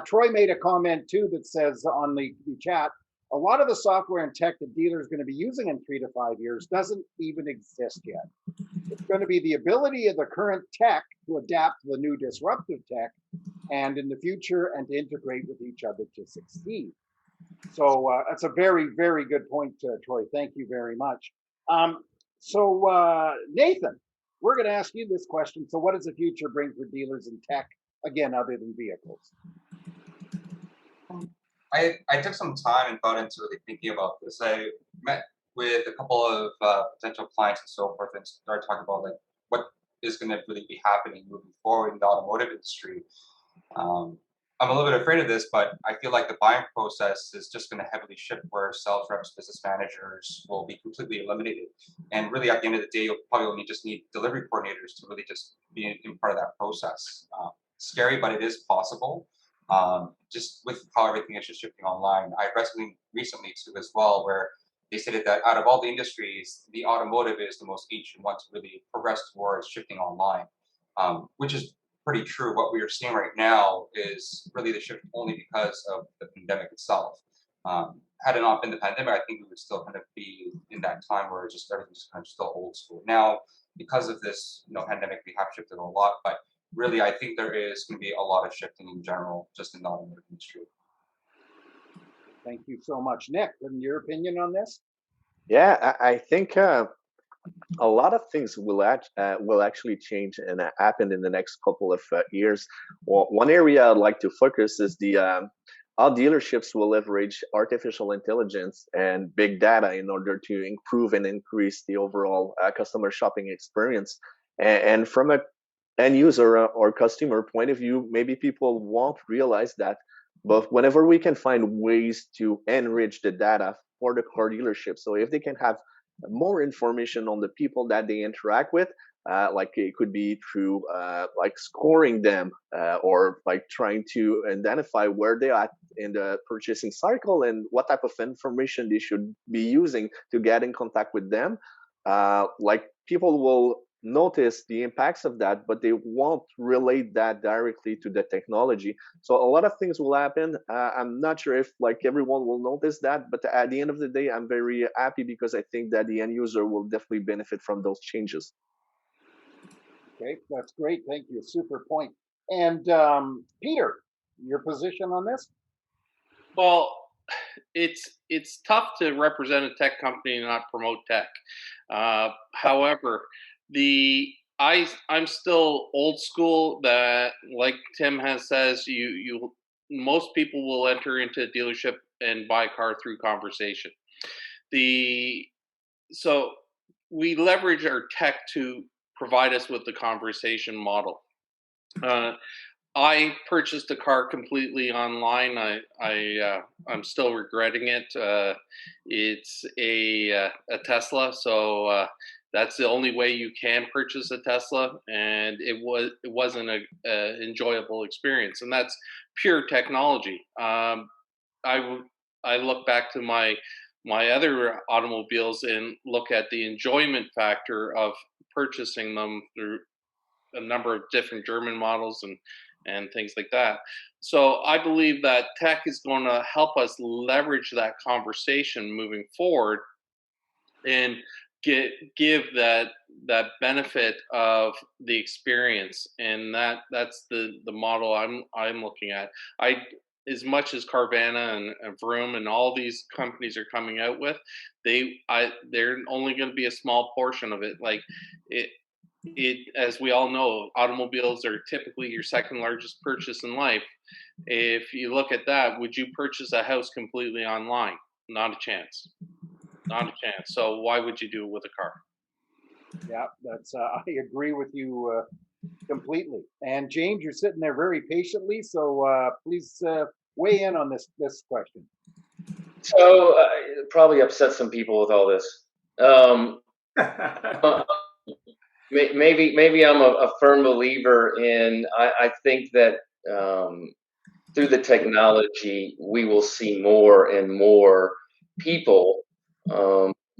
[SPEAKER 4] Troy made a comment too that says on the chat, a lot of the software and tech that dealers are going to be using in 3 to 5 years doesn't even exist yet. It's going to be the ability of the current tech to adapt to the new disruptive tech and in the future and to integrate with each other to succeed. So that's a very, very good point, Troy. Thank you very much. So Nathan, we're going to ask you this question. So what does the future bring for dealers in tech, again, other than vehicles?
[SPEAKER 8] I took some time and thought into really thinking about this. I met with a couple of potential clients and so forth and started talking about like what is going to really be happening moving forward in the automotive industry. I'm a little bit afraid of this, but I feel like the buying process is just going to heavily shift where sales reps, business managers will be completely eliminated. And really, at the end of the day, you'll probably only just need delivery coordinators to really just be in part of that process. Scary, but it is possible. Just with how everything is just shifting online. I read something recently too as well, where they stated that out of all the industries, the automotive is the most ancient one to really progress towards shifting online, which is pretty true. What we are seeing right now is really the shift only because of the pandemic itself. Had it not been the pandemic, I think we would still kind of be in that time where just everything's kind of still old school. Now, because of this, pandemic, we have shifted a lot, but really, I think there is going to be a lot of shifting in general, just in the automotive industry.
[SPEAKER 4] Thank you so much, Nick. And your opinion on this?
[SPEAKER 10] Yeah, I think a lot of things will actually change and happen in the next couple of years. Well, one area I'd like to focus is how dealerships will leverage artificial intelligence and big data in order to improve and increase the overall customer shopping experience. And from a end user or customer point of view, maybe people won't realize that, but whenever we can find ways to enrich the data for the car dealership, so if they can have more information on the people that they interact with, like it could be through like scoring them or like trying to identify where they are at in the purchasing cycle and what type of information they should be using to get in contact with them. Like people will notice the impacts of that, but they won't relate that directly to the technology. So a lot of things will happen. I'm not sure if like everyone will notice that, but at the end of the day, I'm very happy because I think that the end user will definitely benefit from those changes.
[SPEAKER 4] Okay, that's great. Thank you. Super point. And Peter, your position on this?
[SPEAKER 9] Well, it's tough to represent a tech company and not promote tech. However, I'm still old school. That, like Tim has says, you most people will enter into a dealership and buy a car through conversation. So we leverage our tech to provide us with the conversation model. I purchased a car completely online. I'm still regretting it. It's a Tesla, so that's the only way you can purchase a Tesla, and it wasn't a enjoyable experience, and that's pure technology. I look back to my other automobiles and look at the enjoyment factor of purchasing them through a number of different German models and things like that. So I believe that tech is going to help us leverage that conversation moving forward and give that benefit of the experience, and that's the model I'm looking at. As much as Carvana and Vroom and all these companies are coming out with, they're only going to be a small portion of it. Like it, as we all know, automobiles are typically your second largest purchase in life. If you look at that, would you purchase a house completely online? Not a chance. Not a chance. So why would you do it with a car?
[SPEAKER 4] Yeah, that's I agree with you completely. And James, you're sitting there very patiently, so please weigh in on this question.
[SPEAKER 7] So probably upset some people with all this. Maybe I'm a firm believer in. I think that through the technology, we will see more and more people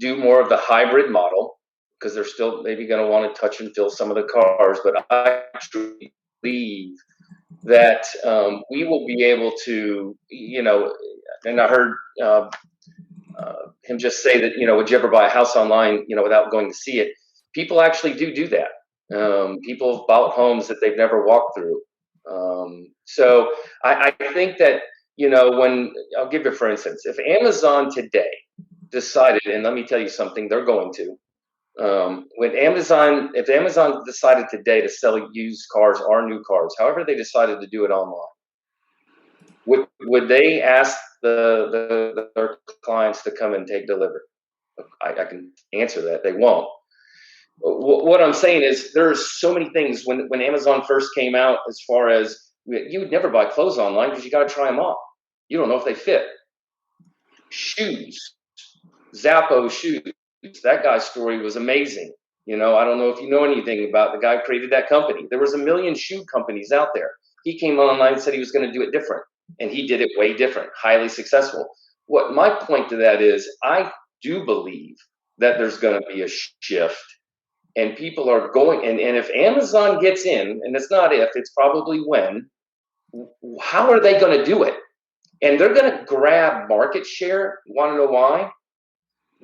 [SPEAKER 7] do more of the hybrid model, because they're still maybe going to want to touch and feel some of the cars. But I truly believe that we will be able to, and I heard him just say that, would you ever buy a house online, without going to see it? People actually do that. People have bought homes that they've never walked through. So I think that, when I'll give you, for instance, if Amazon today decided, and let me tell you something, they're going to, if Amazon decided today to sell used cars or new cars, however they decided to do it online, would they ask their clients to come and take delivery? I can answer that. They won't. What I'm saying is, there's so many things when Amazon first came out, as far as You would never buy clothes online because you got to try them on. You don't know if they fit. Shoes, Zappo shoes. That guy's story was amazing. I don't know if you know anything about the guy who created that company. There was a million shoe companies out there. He came online and said he was going to do it different, and he did it way different, highly successful. What my point to that is, I do believe that there's going to be a shift, and people are going, and if Amazon gets in, and it's not if, it's probably when, how are they going to do it? And they're going to grab market share. Want to know why?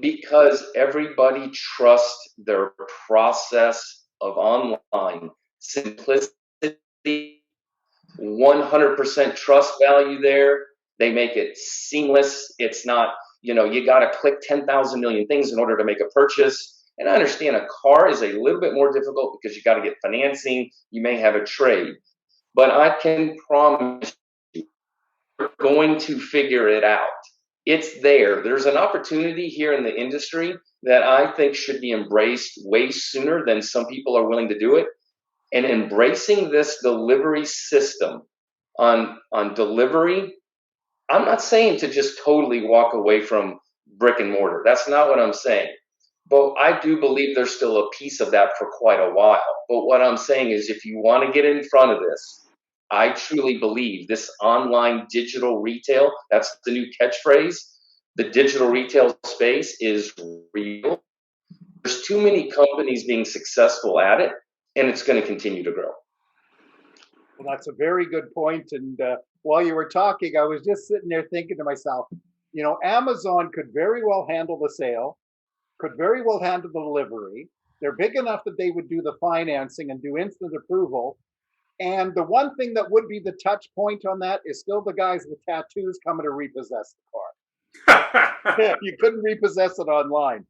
[SPEAKER 7] Because everybody trusts their process of online simplicity, 100% trust value there. They make it seamless. It's not, you got to click 10,000 million things in order to make a purchase. And I understand a car is a little bit more difficult because you got to get financing. You may have a trade, but I can promise you, we're going to figure it out. It's there. There's an opportunity here in the industry that I think should be embraced way sooner than some people are willing to do it. And embracing this delivery system on delivery, I'm not saying to just totally walk away from brick and mortar. That's not what I'm saying. But I do believe there's still a piece of that for quite a while. But what I'm saying is, if you want to get in front of this, I truly believe this online digital retail, that's the new catchphrase, the digital retail space is real. There's too many companies being successful at it, and it's going to continue to grow.
[SPEAKER 4] Well, that's a very good point. And while you were talking, I was just sitting there thinking to myself, Amazon could very well handle the sale, could very well handle the delivery. They're big enough that they would do the financing and do instant approval. And the one thing that would be the touch point on that is still the guys with tattoos coming to repossess the car. You couldn't repossess it online.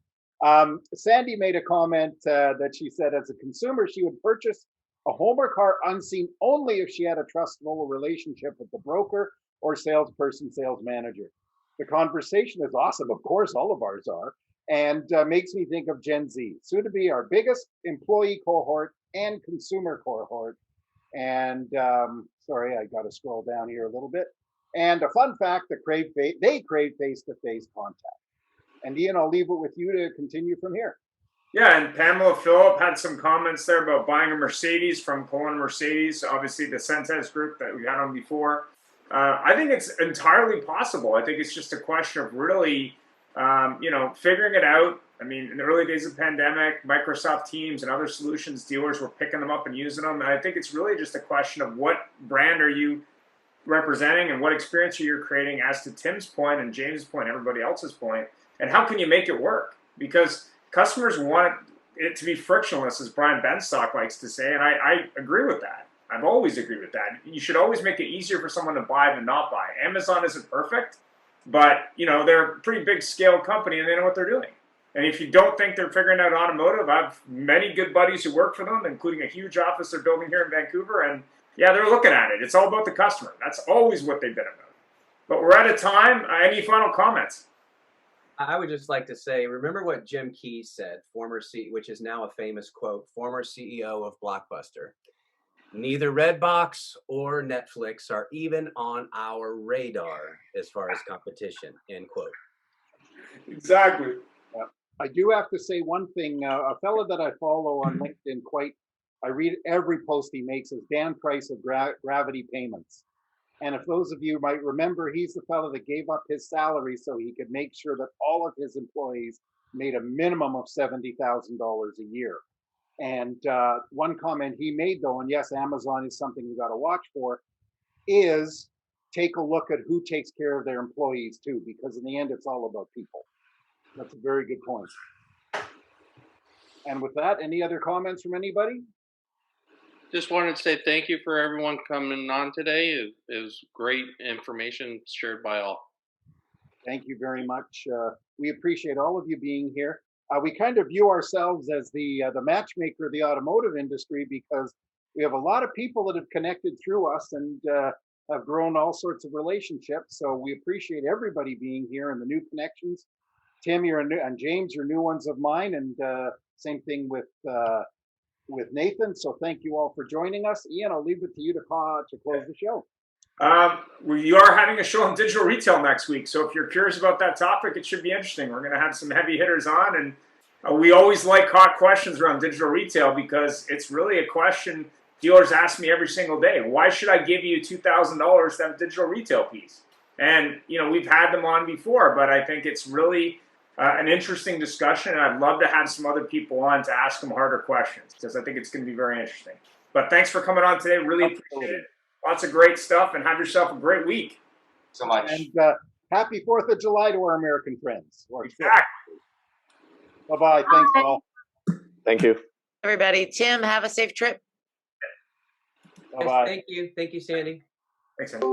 [SPEAKER 4] Sandy made a comment that she said, as a consumer, she would purchase a home or car unseen only if she had a trustful relationship with the broker or salesperson, sales manager. The conversation is awesome. Of course, all of ours are. And makes me think of Gen Z, soon to be our biggest employee cohort and consumer cohort. And sorry, I got to scroll down here a little bit. And a fun fact, they crave face-to-face contact. And Ian, I'll leave it with you to continue from here.
[SPEAKER 2] Yeah, and Pamela Phillip had some comments there about buying a Mercedes from Poland Mercedes, obviously the Sentes group that we had on before. I think it's entirely possible. I think it's just a question of really, figuring it out. I mean, in the early days of the pandemic, Microsoft Teams and other solutions, dealers were picking them up and using them. And I think it's really just a question of what brand are you representing and what experience are you creating, as to Tim's point and James' point, everybody else's point, and how can you make it work? Because customers want it to be frictionless, as Brian Benstock likes to say, and I agree with that. I've always agreed with that. You should always make it easier for someone to buy than not buy. Amazon isn't perfect, but they're a pretty big scale company and they know what they're doing. And if you don't think they're figuring out automotive, I have many good buddies who work for them, including a huge office they're building here in Vancouver, and yeah, they're looking at it. It's all about the customer. That's always what they've been about. But we're out of time. Any final comments?
[SPEAKER 6] I would just like to say, remember what Jim Keyes said, which is now a famous quote, former CEO of Blockbuster. Neither Redbox or Netflix are even on our radar as far as competition, end quote.
[SPEAKER 2] Exactly.
[SPEAKER 4] I do have to say one thing. A fellow that I follow on LinkedIn I read every post he makes, is Dan Price of Gravity Payments. And if those of you might remember, he's the fellow that gave up his salary so he could make sure that all of his employees made a minimum of $70,000 a year. And one comment he made, though, and yes, Amazon is something you got to watch for, is take a look at who takes care of their employees too, because in the end, it's all about people. That's a very good point. And with that, any other comments from anybody?
[SPEAKER 9] Just wanted to say thank you for everyone coming on today. It was great information shared by all.
[SPEAKER 4] Thank you very much. We appreciate all of you being here. We kind of view ourselves as the matchmaker of the automotive industry, because we have a lot of people that have connected through us and have grown all sorts of relationships. So we appreciate everybody being here and the new connections. Tim, you're new, and James, you're new ones of mine, and same thing with with Nathan. So thank you all for joining us. Ian, I'll leave it to you to close the show.
[SPEAKER 2] We are having a show on digital retail next week. So if you're curious about that topic, it should be interesting. We're going to have some heavy hitters on. And we always like hot questions around digital retail because it's really a question dealers ask me every single day. Why should I give you $2,000 to have a digital retail piece? And, we've had them on before, but I think it's really an interesting discussion. And I'd love to have some other people on to ask them harder questions because I think it's going to be very interesting. But thanks for coming on today. Really appreciate it. Lots of great stuff, and have yourself a great week.
[SPEAKER 8] So much.
[SPEAKER 4] And happy 4th of July to our American friends.
[SPEAKER 2] Exactly.
[SPEAKER 4] Bye-bye. Thanks, all.
[SPEAKER 10] Thank you.
[SPEAKER 11] Everybody. Tim, have a safe trip.
[SPEAKER 4] Bye-bye.
[SPEAKER 6] Thank you. Thank you, Sandy.
[SPEAKER 2] Thanks, Andy.